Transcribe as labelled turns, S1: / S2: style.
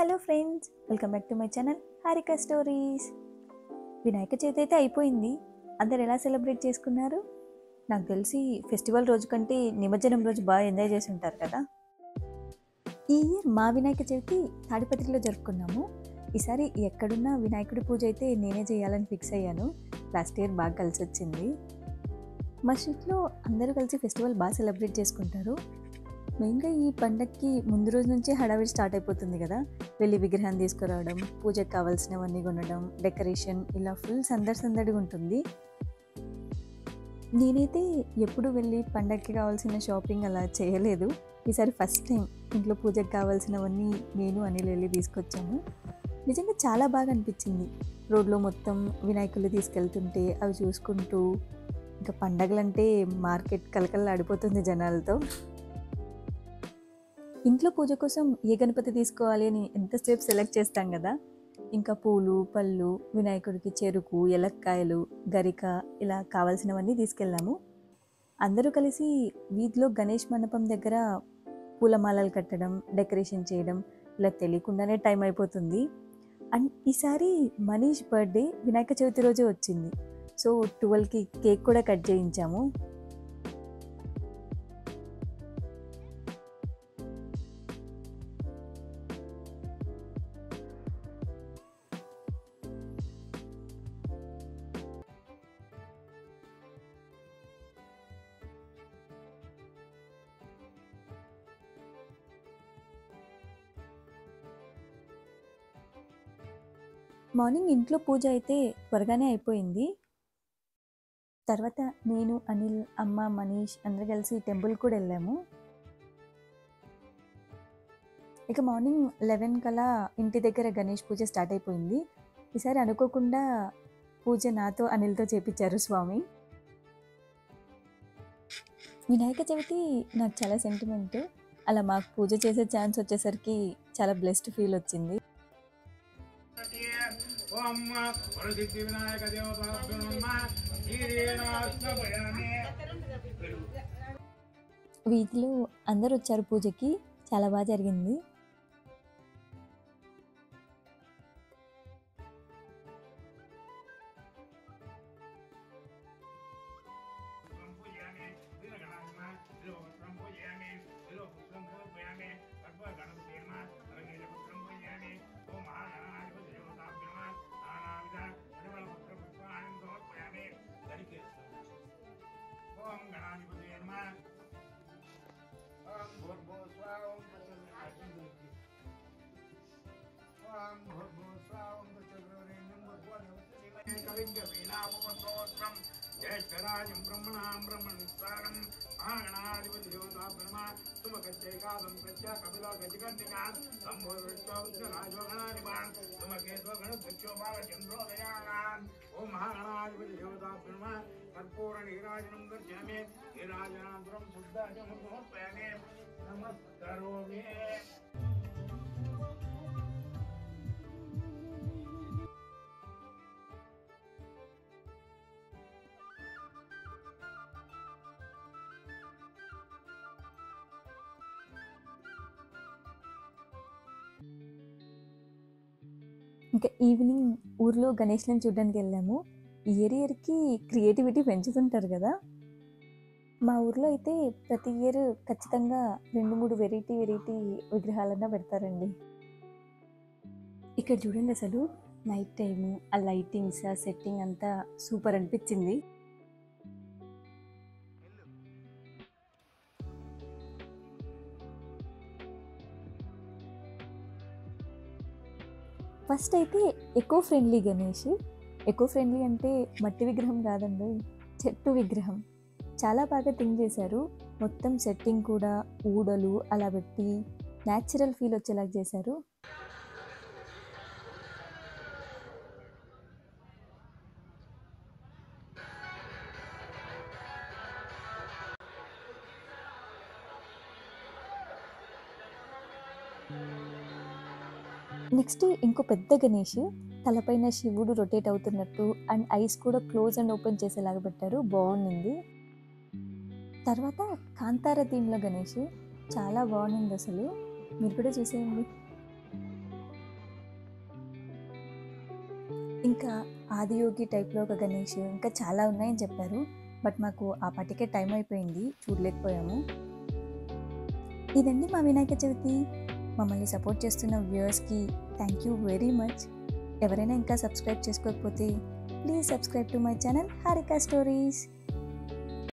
S1: Hello friends, welcome back to my channel Harika stories. Vinayaka Chavithi అయితే అయిపోయింది. అందరు ఎలా సెలబ్రేట్ చేసుకున్నారు? నాకు తెలిసి ఫెస్టివల్ రోజు కంటే నిమజ్జనం రోజు బాగా ఎంజాయ్ చేసి ఉంటారు కదా. ఈ ఇయర్ మా వినాయక చవితి తాడిపత్రిలో జరుపుకున్నాము. ఈసారి ఎక్కడున్నా వినాయకుడి పూజ అయితే నేనే చేయాలని ఫిక్స్ అయ్యాను. లాస్ట్ ఇయర్ బాగా కలిసి వచ్చింది. మా స్ట్రీట్లో అందరూ కలిసి ఫెస్టివల్ బాగా సెలబ్రేట్ చేసుకుంటారు. మెయిన్గా ఈ పండగకి ముందు రోజు నుంచే హడావిడి స్టార్ట్ అయిపోతుంది కదా. వెళ్ళి విగ్రహాన్ని తీసుకురావడం, పూజకు కావాల్సినవన్నీ కొనడం, డెకరేషన్, ఇలా ఫుల్ సందడిగా ఉంటుంది. నేనైతే ఎప్పుడు వెళ్ళి పండగకి కావాల్సిన షాపింగ్ అలా చేయలేదు. ఈసారి ఫస్ట్ టైం ఇంట్లో పూజకు కావాల్సినవన్నీ నేను అనిల్ వెళ్ళి తీసుకొచ్చాము. నిజంగా చాలా బాగా అనిపించింది. రోడ్లో మొత్తం వినాయకులు తీసుకెళ్తుంటే అవి చూసుకుంటూ, ఇంకా పండగలంటే మార్కెట్ కలకల్లాడిపోతుంది జనాలతో. ఇంట్లో పూజ కోసం ఏ గణపతి తీసుకోవాలి అని ఎంతసేపు సెలెక్ట్ చేస్తాం కదా. ఇంకా పూలు, పళ్ళు, వినాయకుడికి చెరుకు, ఎలక్కాయలు, గరిక, ఇలా కావాల్సినవన్నీ తీసుకెళ్ళాము. అందరూ కలిసి వీధిలో గణేష్ మండపం దగ్గర పూలమాలలు కట్టడం, డెకరేషన్ చేయడం, ఇలా తెలియకుండానే టైం అయిపోతుంది. అండ్ ఈసారి మనీష్ బర్త్డే వినాయక చవితి రోజే వచ్చింది. సో 12కి కేక్ కూడా కట్ చేయించాము. మార్నింగ్ ఇంట్లో పూజ అయితే త్వరగానే అయిపోయింది. తర్వాత నేను, అనిల్, అమ్మ, మనీష్ అందరూ కలిసి టెంపుల్ కూడా వెళ్ళాము. ఇక మార్నింగ్ 11 కల్లా ఇంటి దగ్గర గణేష్ పూజ స్టార్ట్ అయిపోయింది. ఈసారి అనుకోకుండా పూజ నాతో అనిల్తో చేపించారు స్వామి. వినాయక చవితి నాకు చాలా సెంటిమెంట్. అలా మాకు పూజ చేసే ఛాన్స్ వచ్చేసరికి చాలా బ్లెస్డ్ ఫీల్ వచ్చింది. వీధిలో అందరు వచ్చారు పూజకి. చాలా బాగా జరిగింది.
S2: ज्येष्ठराजं ब्रह्मणां ब्रह्मनिस्सारणं महागणाधिपतिदेवता ब्रह्मा सुमकच्चैकादं प्रत्या कपिलो गजकर्णिकान् सम्भोदृष्टोच्चराजोगणाधिपान् सुमकेतो गणस्पत्योपागचन्द्रोदयानान् ॐ महागणाधिपतिदेवता ब्रह्मा कर्पूरनीराजनं दर्शयामि नीराजनान्तरं शुद्धाचमं समर्पयामि नमस्करोमि.
S1: ఇంకా ఈవినింగ్ ఊర్లో గణేష్లను చూడడానికి వెళ్ళాము. ఇయర్కి క్రియేటివిటీ పెంచుతుంటారు కదా. మా ఊర్లో అయితే ప్రతి ఇయర్ ఖచ్చితంగా 2-3 వెరైటీ విగ్రహాలన్నా పెడతారండి. ఇక్కడ చూడండి, అసలు నైట్ టైము ఆ లైటింగ్స్, ఆ సెట్టింగ్ అంతా సూపర్ అనిపించింది. ఫస్ట్ అయితే eco friendly Ganesh. Eco friendly అంటే మట్టి విగ్రహం కాదండి, చెట్టు విగ్రహం. చాలా బాగా థింక్ చేశారు. మొత్తం సెట్టింగ్ కూడా ఊడలు అలా పెట్టి న్యాచురల్ ఫీల్ వచ్చేలాగా చేశారు. నెక్స్ట్ ఇంకో పెద్ద గణేష్, తలపైన శివుడు రొటేట్ అవుతున్నట్టు అండ్ ఐస్ కూడా క్లోజ్ అండ్ ఓపెన్ చేసేలాగా పెట్టారు. బాగుంది. తర్వాత కాంతార థీమ్లో గణేష్ చాలా బాగుంది. అసలు మీరు కూడా చూసేయండి. ఇంకా ఆదియోగి టైప్లో ఒక గణేష్, ఇంకా చాలా ఉన్నాయని చెప్పారు. బట్ మాకు ఆ పాటికే టైం అయిపోయింది, చూడలేకపోయాము. ఇదండి మా వినాయక చవితి. మమ్మల్ని సపోర్ట్ చేస్తున్న వ్యూవర్స్కి థ్యాంక్ యూ వెరీ మచ్. ఎవరైనా ఇంకా సబ్స్క్రైబ్ చేసుకోకపోతే please subscribe to my channel Harika stories.